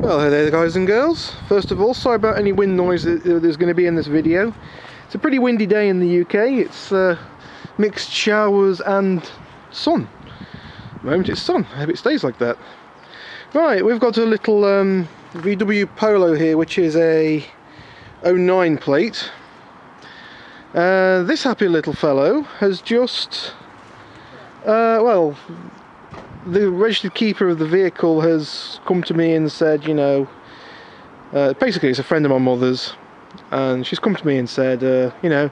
Well, hey there guys and girls. First of all, sorry about any wind noise that there's going to be in this video. It's a pretty windy day in the UK. It's mixed showers and sun. At the moment it's sun. I hope it stays like that. Right, we've got a little VW Polo here, which is a 09 plate. This happy little fellow has just, well, the registered keeper of the vehicle has come to me and said, you know, basically it's a friend of my mother's, and she's come to me and said, you know,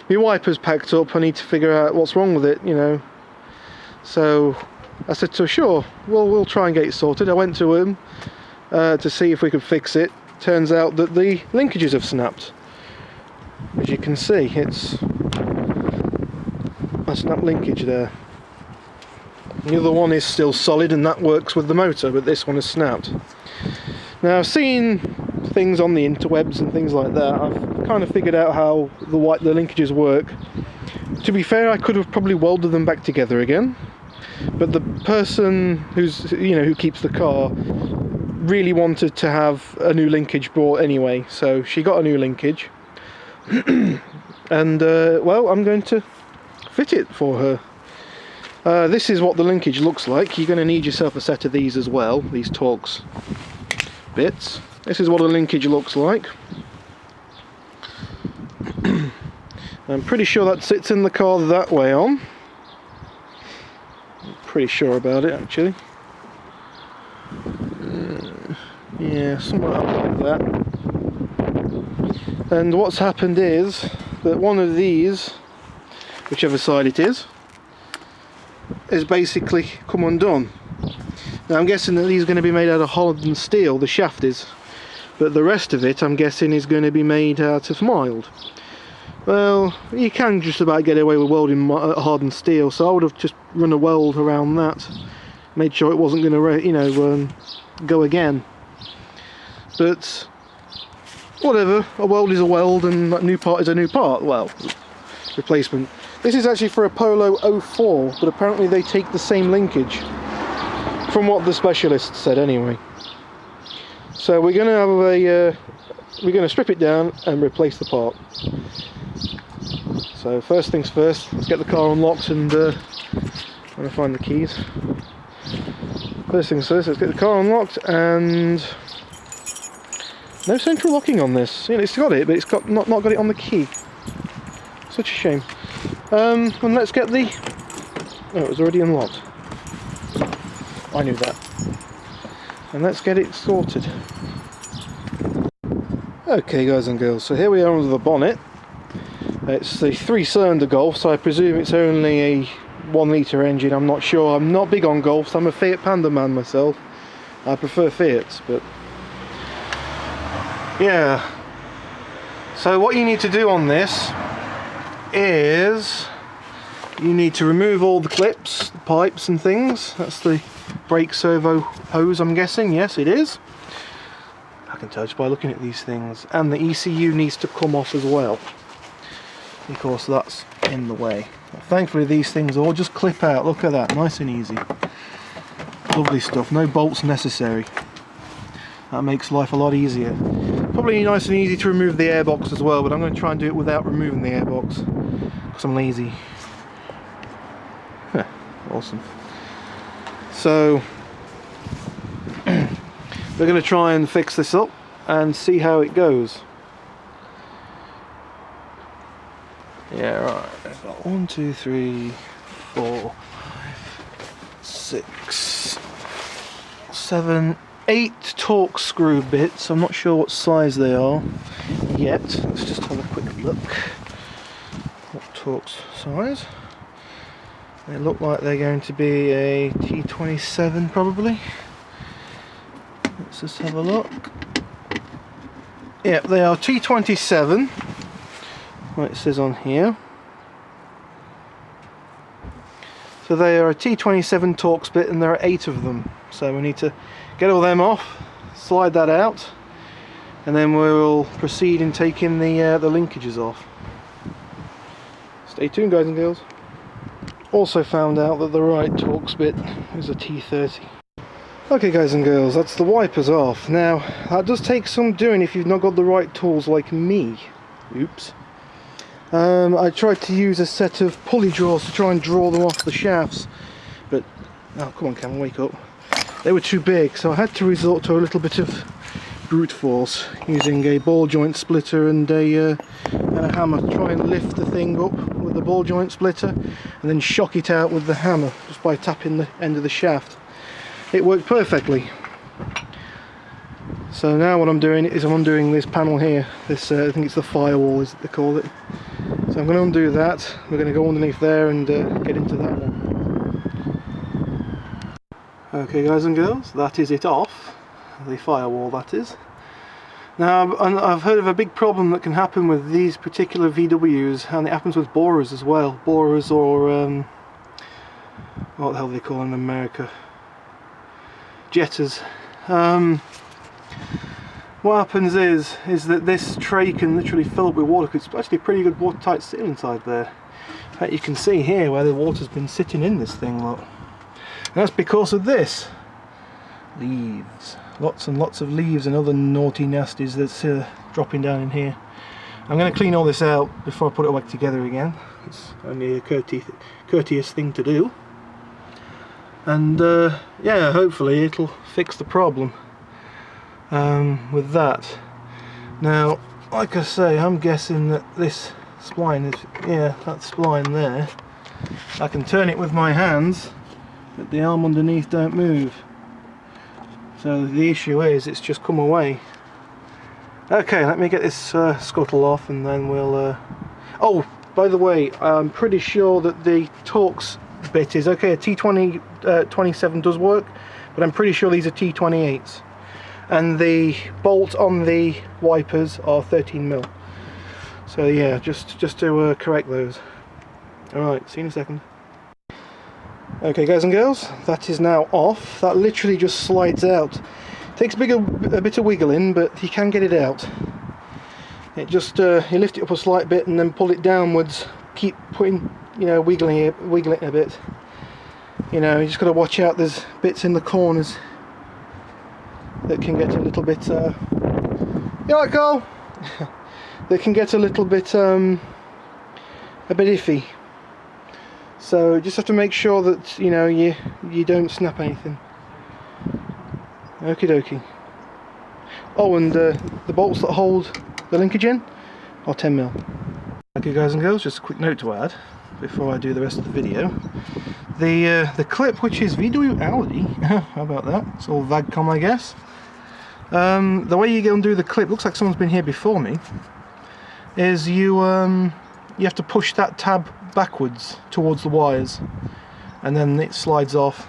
my wiper's packed up, I need to figure out what's wrong with it, you know. So I said to her, sure, we'll try and get it sorted. I went to him to see if we could fix it. Turns out that the linkages have snapped. As you can see, it's a snap linkage there. The other one is still solid and that works with the motor, but this one has snapped. Now, I've seen things on the interwebs and things like that. I've kind of figured out how the linkages work. To be fair, I could have probably welded them back together again, but the person who keeps the car really wanted to have a new linkage brought anyway, so she got a new linkage. And well, I'm going to fit it for her. This is what the linkage looks like. You're going to need yourself a set of these as well, these Torx bits. This is what a linkage looks like. I'm pretty sure that sits in the car that way on. I'm pretty sure about it actually. Yeah, somewhere up like that. And what's happened is that one of these, whichever side it is basically come undone. Now I'm guessing that these are going to be made out of hardened steel, the shaft is, but the rest of it I'm guessing is going to be made out of mild. Well, you can just about get away with welding hardened steel, so I would have just run a weld around that, made sure it wasn't going to, you know, go again. But whatever, a weld is a weld and a new part is a new part. Well, replacement. This is actually for a Polo 04, but apparently they take the same linkage, from what the specialist said anyway. So we're going to have we're going to strip it down and replace the part. So first things first, let's get the car unlocked and I'm going to find the keys. First things first, let's get the car unlocked, and no central locking on this. You know, it's got it, but it's got not got it on the key. Such a shame. And let's get the... Oh, it was already unlocked. I knew that. And let's get it sorted. Okay guys and girls, so here we are under the bonnet. It's the 3-cylinder Golf, so I presume it's only a 1 litre engine. I'm not sure. I'm not big on Golfs. I'm a Fiat Panda man myself. I prefer Fiats, but... yeah. So what you need to do on this is you need to remove all the clips, the pipes and things. That's the brake servo hose, I'm guessing. Yes, it is. I can tell just by looking at these things. And the ECU needs to come off as well, because that's in the way. But thankfully these things all just clip out. Look at that, nice and easy. Lovely stuff, no bolts necessary. That makes life a lot easier. Probably nice and easy to remove the airbox as well, but I'm going to try and do it without removing the airbox, because I'm lazy. Huh, awesome. So we're going to try and fix this up and see how it goes. Yeah, right. I've got 1, 2, 3, 4, 5, 6, 7, 8 Torx screw bits. I'm not sure what size they are yet. Let's just have a quick look. What Torx size? They look like they're going to be a T27 probably. Let's just have a look. Yep, they are T27. What it says on here. So they are a T27 Torx bit, and there are 8 of them. So we need to get all them off, slide that out, and then we'll proceed in taking the linkages off. Stay tuned guys and girls. Also found out that the right Torx bit is a T30. Okay guys and girls, that's the wipers off. Now, that does take some doing if you've not got the right tools like me. Oops. I tried to use a set of pulley drawers to try and draw them off the shafts, but, oh come on Cam, wake up. They were too big, so I had to resort to a little bit of brute force, using a ball joint splitter and a hammer to try and lift the thing up with the ball joint splitter, and then shock it out with the hammer, just by tapping the end of the shaft. It worked perfectly. So now what I'm doing is I'm undoing this panel here. This I think it's the firewall, is they call it. So I'm going to undo that. We're going to go underneath there and get into that one. Okay guys and girls, that is it off. The firewall, that is. Now I've heard of a big problem that can happen with these particular VWs, and it happens with borers as well. Borers, or what the hell do they call them in America? Jetters. What happens is that this tray can literally fill up with water, because it's actually a pretty good watertight seal inside there. In fact, you can see here where the water's been sitting in this thing, look. And that's because of this. Leaves. Lots and lots of leaves and other naughty nasties that's dropping down in here. I'm going to clean all this out before I put it back together again. It's only a courteous thing to do. And yeah, hopefully it'll fix the problem with that. Now, like I say, I'm guessing that this spline is, yeah, that spline there, I can turn it with my hands, but the arm underneath don't move. So the issue is it's just come away. Okay, let me get this scuttle off and then we'll... Oh, by the way, I'm pretty sure that the Torx bit is okay. A T27 does work, but I'm pretty sure these are T28s. And the bolt on the wipers are 13mm. So yeah, just to correct those. Alright, see you in a second. Okay guys and girls, that is now off. That literally just slides out. Takes a bit of wiggling, but you can get it out. It just, you lift it up a slight bit and then pull it downwards. Keep putting, you know, wiggling it a bit. You know, you just got to watch out, there's bits in the corners that can get a little bit, you alright Carl? They can get a little bit iffy. So just have to make sure that, you know, you don't snap anything. Okie dokie. Oh, and the bolts that hold the linkage in are 10mm. Okay guys and girls, just a quick note to add before I do the rest of the video. The clip, which is VW Audi, how about that? It's all Vagcom, I guess. The way you undo the clip, looks like someone's been here before me, is you have to push that tab backwards towards the wires, and then it slides off.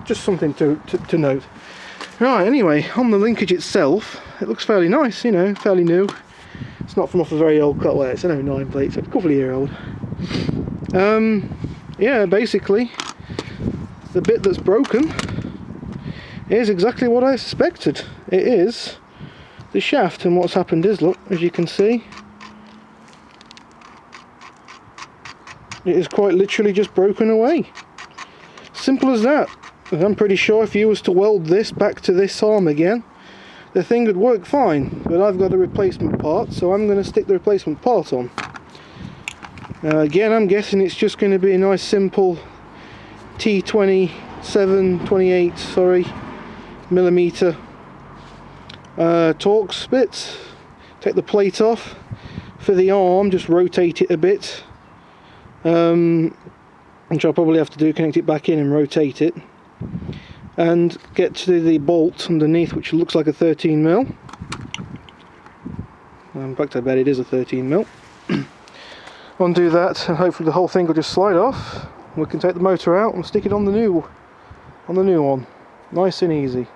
Just something to note. Right, anyway, on the linkage itself, it looks fairly nice, you know, fairly new. It's not from off a very old cut, well, it's an 09 plate, so it's a couple of year old. Yeah, basically, the bit that's broken is exactly what I suspected. It is the shaft, and what's happened is, look, as you can see, it is quite literally just broken away. Simple as that. And I'm pretty sure if you was to weld this back to this arm again, the thing would work fine. But I've got a replacement part, so I'm going to stick the replacement part on. Again, I'm guessing it's just going to be a nice simple T28 millimeter Torx bit. Take the plate off. For the arm, just rotate it a bit. Which I'll probably have to do, connect it back in and rotate it, and get to the bolt underneath, which looks like a 13mm. In fact, I bet it is a 13mm. Undo that, and hopefully the whole thing will just slide off. We can take the motor out and stick it on the new one. Nice and easy.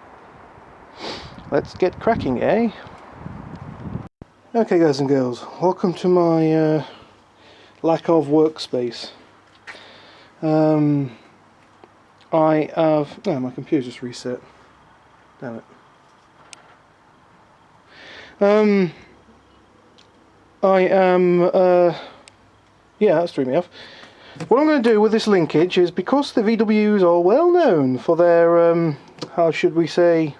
Let's get cracking, eh? Okay guys and girls, welcome to my lack of workspace. I have... No, my computer's just reset. Damn it. I am... yeah, that's threw me off. What I'm going to do with this linkage is, because the VWs are well known for their, how should we say,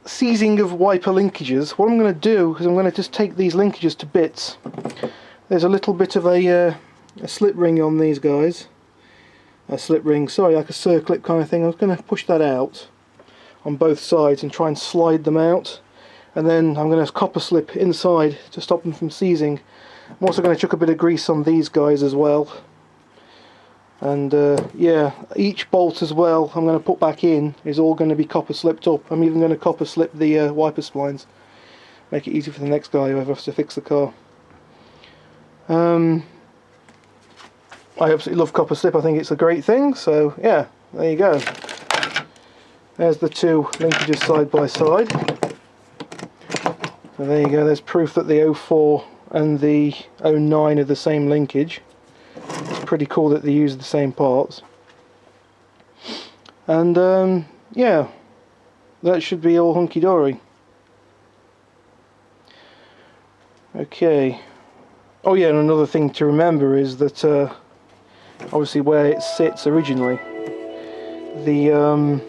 seizing of wiper linkages, what I'm going to do is I'm going to just take these linkages to bits. There's a little bit of a slip ring on these guys. A slip ring, sorry, like a circlip kind of thing. I was going to push that out on both sides and try and slide them out. And then I'm going to copper slip inside to stop them from seizing. I'm also going to chuck a bit of grease on these guys as well. And yeah, each bolt as well I'm going to put back in is all going to be copper slipped up. I'm even going to copper slip the wiper splines. Make it easy for the next guy who ever has to fix the car. I absolutely love copper slip, I think it's a great thing, so yeah, there you go. There's the two linkages side by side. So there you go, there's proof that the 04 and the 09 are the same linkage. It's pretty cool that they use the same parts. And yeah, that should be all hunky-dory. Okay. Oh yeah, and another thing to remember is that obviously where it sits originally, the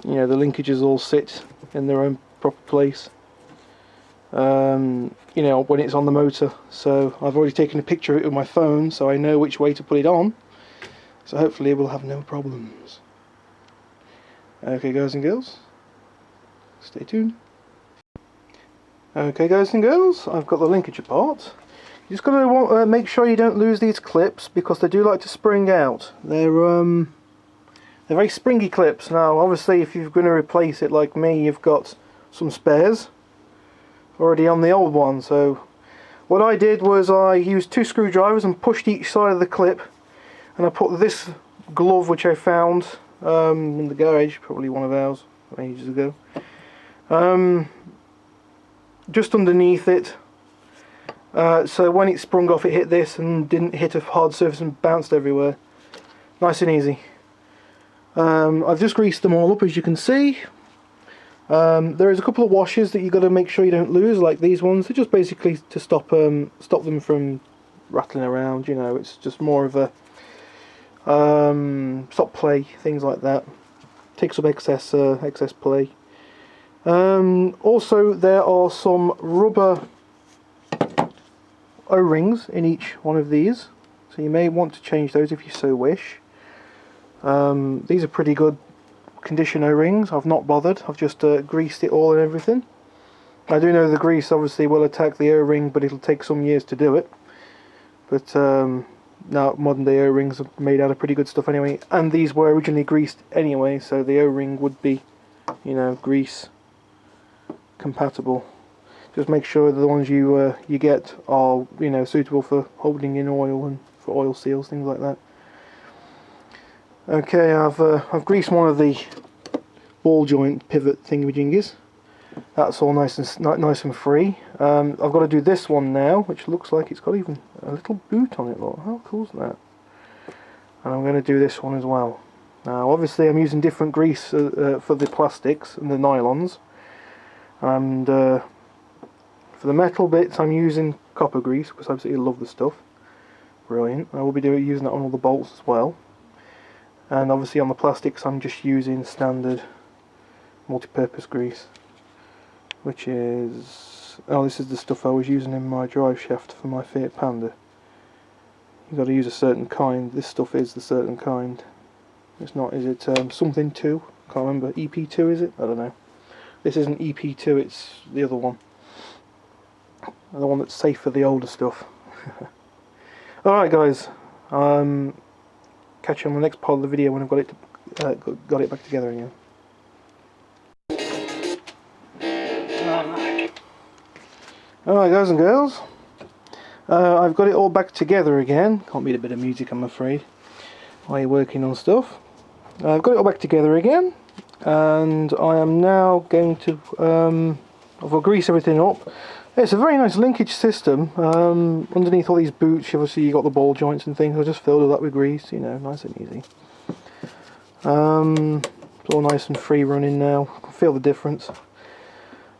you know, the linkages all sit in their own proper place. You know, when it's on the motor. So I've already taken a picture of it with my phone, so I know which way to put it on. So hopefully we'll have no problems. Okay, guys and girls, stay tuned. Okay, guys and girls, I've got the linkage apart. You just got to make sure you don't lose these clips, because they do like to spring out. They're very springy clips. Now, obviously, if you're going to replace it like me, you've got some spares already on the old one. So, what I did was I used 2 screwdrivers and pushed each side of the clip, and I put this glove, which I found in the garage, probably one of ours ages ago, just underneath it. So when it sprung off, it hit this and didn't hit a hard surface and bounced everywhere. Nice and easy. I've just greased them all up, as you can see. There is a couple of washers that you've got to make sure you don't lose, like these ones. They're just basically to stop them from rattling around. You know, it's just more of a stop play, things like that. Take some excess play. Also, there are some rubber O-rings in each one of these, so you may want to change those if you so wish. These are pretty good condition O-rings. I've not bothered, I've just greased it all and everything. I do know the grease obviously will attack the O-ring, but it'll take some years to do it. But now modern day O-rings are made out of pretty good stuff anyway, and these were originally greased anyway, so the O-ring would be, you know, grease compatible. Just make sure the ones you get are, you know, suitable for holding in oil and for oil seals, things like that. Okay, I've greased one of the ball joint pivot thingamajiggies. That's all nice and free. I've got to do this one now, which looks like it's got even a little boot on it. Look, how cool is that? And I'm going to do this one as well. Now, obviously, I'm using different grease for the plastics and the nylons, and for the metal bits, I'm using copper grease because I absolutely love the stuff. Brilliant. I will be using that on all the bolts as well. And obviously on the plastics, I'm just using standard multi-purpose grease, which is, oh, this is the stuff I was using in my drive shaft for my Fiat Panda. You've got to use a certain kind. This stuff is the certain kind. It's not, is it something 2? Can't remember. EP2 is it? I don't know. This isn't EP2, it's the other one. The one that's safe for the older stuff. Alright guys, catch you on the next part of the video when I've got it back together again. Alright guys and girls, I've got it all back together again. Can't beat a bit of music, I'm afraid, while you're working on stuff. I've got it all back together again, and I am now going to I'll grease everything up. It's a very nice linkage system. Underneath all these boots, obviously you got the ball joints and things. I just filled all that with grease, you know, nice and easy. It's all nice and free running now. I can feel the difference.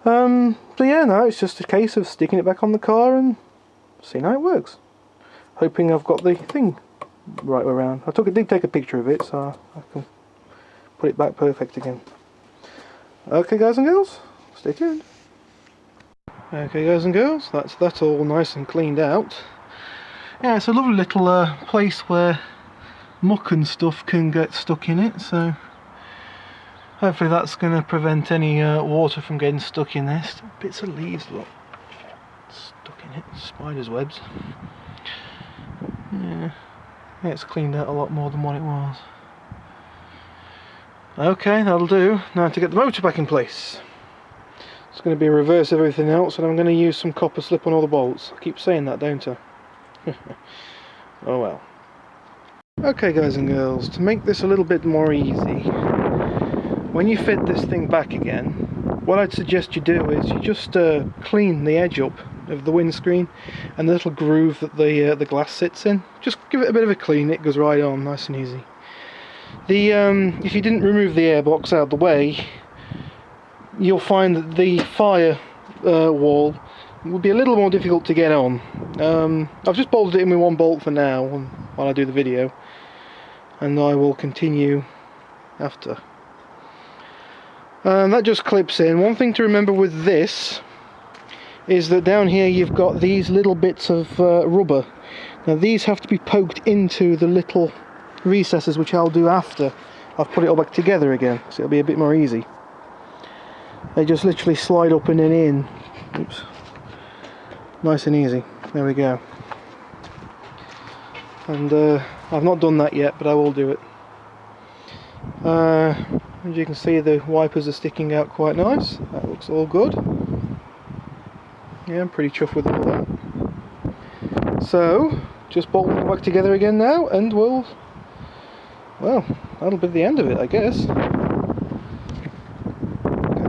So yeah, now it's just a case of sticking it back on the car and seeing how it works. hoping I've got the thing right around. I did take a picture of it, so I can put it back perfect again. Okay guys and girls, stay tuned. Okay guys and girls, that's all nice and cleaned out. Yeah, it's a lovely little place where muck and stuff can get stuck in it, so hopefully that's going to prevent any water from getting stuck in there. Still bits of leaves, look, stuck in it, spider's webs. Yeah, it's cleaned out a lot more than what it was. Okay, that'll do. Now to get the motor back in place. It's going to be reverse everything else, and I'm going to use some copper slip on all the bolts. I keep saying that, don't I? Oh well. Okay guys and girls, to make this a little bit more easy, when you fit this thing back again, what I'd suggest you do is you just clean the edge up of the windscreen and the little groove that the glass sits in. Just give it a bit of a clean, it goes right on nice and easy. If you didn't remove the airbox out of the way, you'll find that the fire wall would be a little more difficult to get on. I've just bolted it in with one bolt for now while I do the video, and I will continue after. That just clips in. One thing to remember with this is that down here you've got these little bits of rubber. Now these have to be poked into the little recesses, which I'll do after I've put it all back together again, so it'll be a bit more easy. They just literally slide up and then in. Oops. Nice and easy. There we go. And I've not done that yet, but I will do it. As you can see, the wipers are sticking out quite nice. That looks all good. Yeah, I'm pretty chuffed with all that. So, just bolt them back together again now, and well, that'll be the end of it, I guess. Catch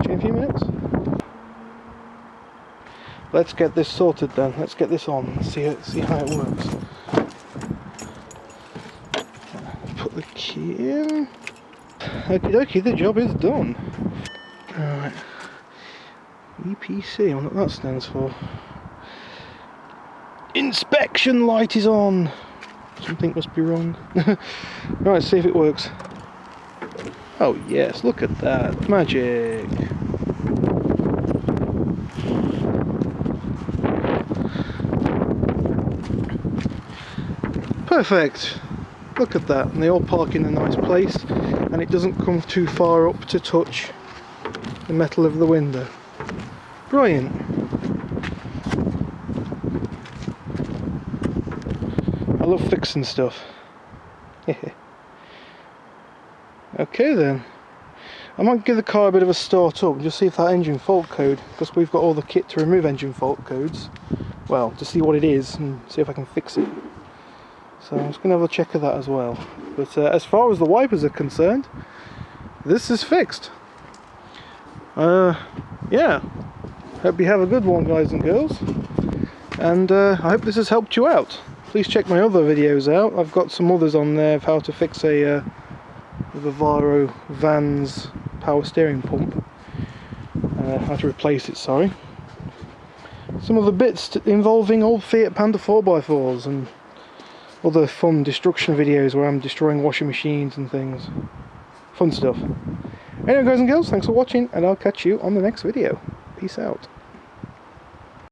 you in a few minutes. Let's get this sorted then. Let's get this on. See how it works. Put the key in. Okie dokie, the job is done. Alright. EPC, I wonder what that stands for. Inspection light is on. Something must be wrong. Right, let's see if it works. Oh yes, look at that. Magic. Perfect. Look at that. And they all park in a nice place, and it doesn't come too far up to touch the metal of the window. Brilliant. I love fixing stuff. Okay then. I might give the car a bit of a start up and just see if that engine fault code, because we've got all the kit to remove engine fault codes, well, to see what it is and see if I can fix it. So I'm just going to have a check of that as well. But as far as the wipers are concerned, this is fixed. Yeah. Hope you have a good one, guys and girls. And I hope this has helped you out. Please check my other videos out. I've got some others on there of how to fix a Vivaro van's power steering pump. How to replace it, sorry. Some of the bits involving old Fiat Panda 4x4s and other fun destruction videos where I'm destroying washing machines and things. Fun stuff. Anyway guys and girls, thanks for watching, and I'll catch you on the next video. Peace out.